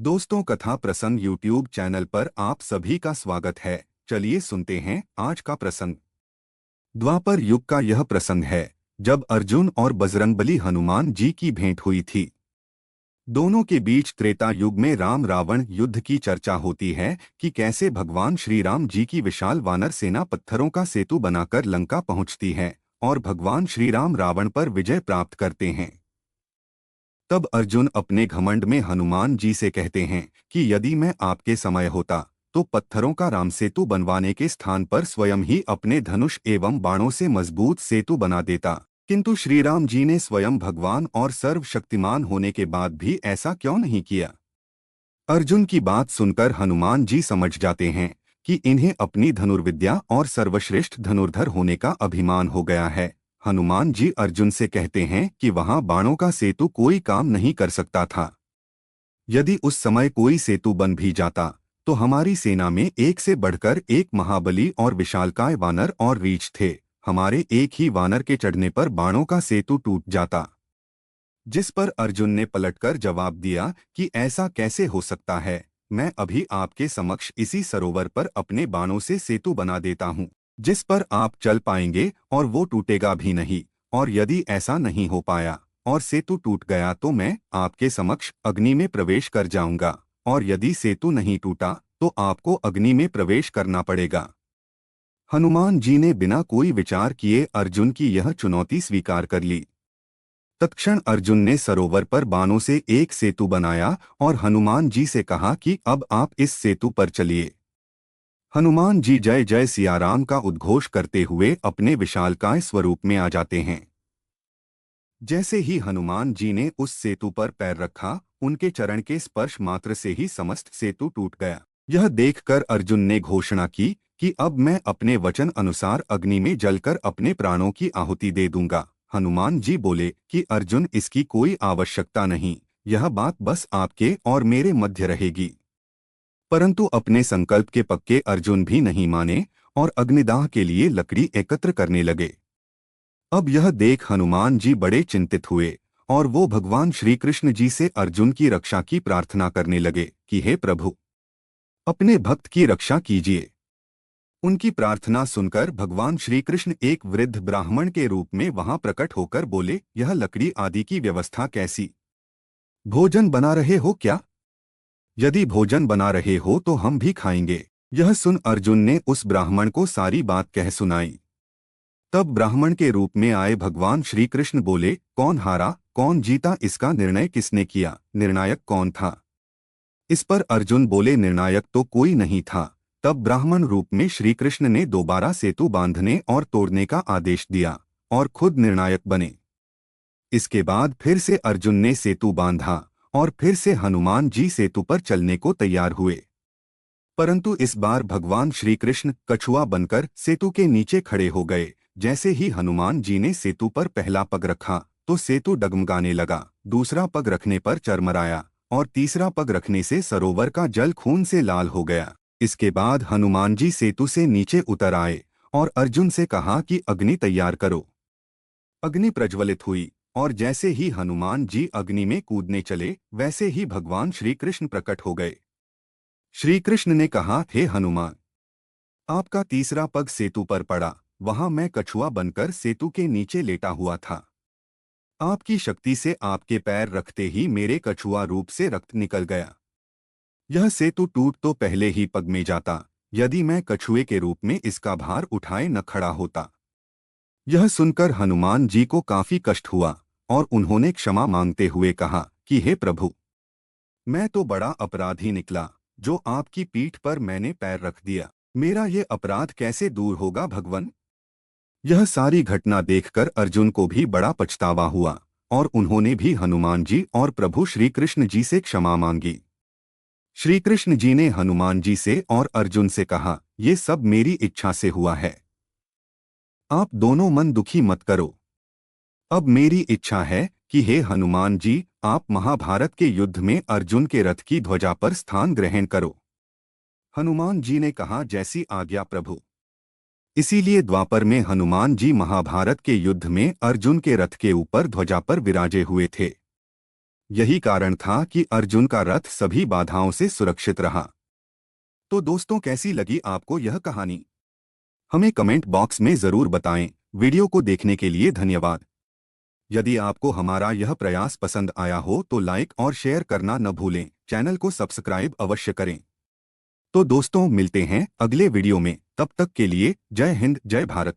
दोस्तों, कथा प्रसंग यूट्यूब चैनल पर आप सभी का स्वागत है। चलिए सुनते हैं आज का प्रसंग। द्वापर युग का यह प्रसंग है जब अर्जुन और बजरंगबली हनुमान जी की भेंट हुई थी। दोनों के बीच त्रेता युग में राम रावण युद्ध की चर्चा होती है कि कैसे भगवान श्री राम जी की विशाल वानर सेना पत्थरों का सेतु बनाकर लंका पहुंचती है और भगवान श्री राम रावण पर विजय प्राप्त करते हैं। तब अर्जुन अपने घमंड में हनुमान जी से कहते हैं कि यदि मैं आपके समय होता तो पत्थरों का राम सेतु बनवाने के स्थान पर स्वयं ही अपने धनुष एवं बाणों से मजबूत सेतु बना देता। किंतु श्री राम जी ने स्वयं भगवान और सर्वशक्तिमान होने के बाद भी ऐसा क्यों नहीं किया। अर्जुन की बात सुनकर हनुमान जी समझ जाते हैं कि इन्हें अपनी धनुर्विद्या और सर्वश्रेष्ठ धनुर्धर होने का अभिमान हो गया है। हनुमान जी अर्जुन से कहते हैं कि वहां बाणों का सेतु कोई काम नहीं कर सकता था। यदि उस समय कोई सेतु बन भी जाता तो हमारी सेना में एक से बढ़कर एक महाबली और विशालकाय वानर और रीछ थे। हमारे एक ही वानर के चढ़ने पर बाणों का सेतु टूट जाता। जिस पर अर्जुन ने पलटकर जवाब दिया कि ऐसा कैसे हो सकता है, मैं अभी आपके समक्ष इसी सरोवर पर अपने बाणों से सेतु बना देता हूँ जिस पर आप चल पाएंगे और वो टूटेगा भी नहीं। और यदि ऐसा नहीं हो पाया और सेतु टूट गया तो मैं आपके समक्ष अग्नि में प्रवेश कर जाऊंगा, और यदि सेतु नहीं टूटा तो आपको अग्नि में प्रवेश करना पड़ेगा। हनुमान जी ने बिना कोई विचार किए अर्जुन की यह चुनौती स्वीकार कर ली। तत्क्षण अर्जुन ने सरोवर पर बाणों से एक सेतु बनाया और हनुमान जी से कहा कि अब आप इस सेतु पर चलिए। हनुमान जी जय जय सियाराम का उद्घोष करते हुए अपने विशालकाय स्वरूप में आ जाते हैं। जैसे ही हनुमान जी ने उस सेतु पर पैर रखा, उनके चरण के स्पर्श मात्र से ही समस्त सेतु टूट गया। यह देखकर अर्जुन ने घोषणा की कि अब मैं अपने वचन अनुसार अग्नि में जलकर अपने प्राणों की आहुति दे दूंगा। हनुमान जी बोले कि अर्जुन, इसकी कोई आवश्यकता नहीं, यह बात बस आपके और मेरे मध्य रहेगी। परंतु अपने संकल्प के पक्के अर्जुन भी नहीं माने और अग्निदाह के लिए लकड़ी एकत्र करने लगे। अब यह देख हनुमान जी बड़े चिंतित हुए और वो भगवान श्री कृष्ण जी से अर्जुन की रक्षा की प्रार्थना करने लगे कि हे प्रभु, अपने भक्त की रक्षा कीजिए। उनकी प्रार्थना सुनकर भगवान श्री कृष्ण एक वृद्ध ब्राह्मण के रूप में वहां प्रकट होकर बोले, यह लकड़ी आदि की व्यवस्था कैसी? भोजन बना रहे हो क्या? यदि भोजन बना रहे हो तो हम भी खाएंगे। यह सुन अर्जुन ने उस ब्राह्मण को सारी बात कह सुनाई। तब ब्राह्मण के रूप में आए भगवान श्री कृष्ण बोले, कौन हारा कौन जीता, इसका निर्णय किसने किया? निर्णायक कौन था? इस पर अर्जुन बोले, निर्णायक तो कोई नहीं था। तब ब्राह्मण रूप में श्री कृष्ण ने दोबारा सेतु बांधने और तोड़ने का आदेश दिया और खुद निर्णायक बने। इसके बाद फिर से अर्जुन ने सेतु बांधा और फिर से हनुमान जी सेतु पर चलने को तैयार हुए। परंतु इस बार भगवान श्री कृष्ण कछुआ बनकर सेतु के नीचे खड़े हो गए। जैसे ही हनुमान जी ने सेतु पर पहला पग रखा तो सेतु डगमगाने लगा, दूसरा पग रखने पर चरमराया और तीसरा पग रखने से सरोवर का जल खून से लाल हो गया। इसके बाद हनुमान जी सेतु से नीचे उतर आए और अर्जुन से कहा कि अग्नि तैयार करो। अग्नि प्रज्वलित हुई और जैसे ही हनुमान जी अग्नि में कूदने चले, वैसे ही भगवान श्री कृष्ण प्रकट हो गए। श्री कृष्ण ने कहा, हे हनुमान, आपका तीसरा पग सेतु पर पड़ा, वहां मैं कछुआ बनकर सेतु के नीचे लेटा हुआ था। आपकी शक्ति से आपके पैर रखते ही मेरे कछुआ रूप से रक्त निकल गया। यह सेतु टूट तो पहले ही पग में जाता, यदि मैं कछुए के रूप में इसका भार उठाए न खड़ा होता। यह सुनकर हनुमान जी को काफी कष्ट हुआ और उन्होंने क्षमा मांगते हुए कहा कि हे प्रभु, मैं तो बड़ा अपराधी निकला जो आपकी पीठ पर मैंने पैर रख दिया। मेरा ये अपराध कैसे दूर होगा भगवन? यह सारी घटना देखकर अर्जुन को भी बड़ा पछतावा हुआ और उन्होंने भी हनुमान जी और प्रभु श्री कृष्ण जी से क्षमा मांगी। श्री कृष्ण जी ने हनुमान जी से और अर्जुन से कहा, ये सब मेरी इच्छा से हुआ है, आप दोनों मन दुखी मत करो। अब मेरी इच्छा है कि हे हनुमान जी, आप महाभारत के युद्ध में अर्जुन के रथ की ध्वजा पर स्थान ग्रहण करो। हनुमान जी ने कहा, जैसी आज्ञा प्रभु। इसीलिए द्वापर में हनुमान जी महाभारत के युद्ध में अर्जुन के रथ के ऊपर ध्वजा पर विराजे हुए थे। यही कारण था कि अर्जुन का रथ सभी बाधाओं से सुरक्षित रहा। तो दोस्तों, कैसी लगी आपको यह कहानी? हमें कमेंट बॉक्स में जरूर बताएं। वीडियो को देखने के लिए धन्यवाद। यदि आपको हमारा यह प्रयास पसंद आया हो तो लाइक और शेयर करना न भूलें। चैनल को सब्सक्राइब अवश्य करें। तो दोस्तों, मिलते हैं अगले वीडियो में। तब तक के लिए जय हिंद, जय भारत।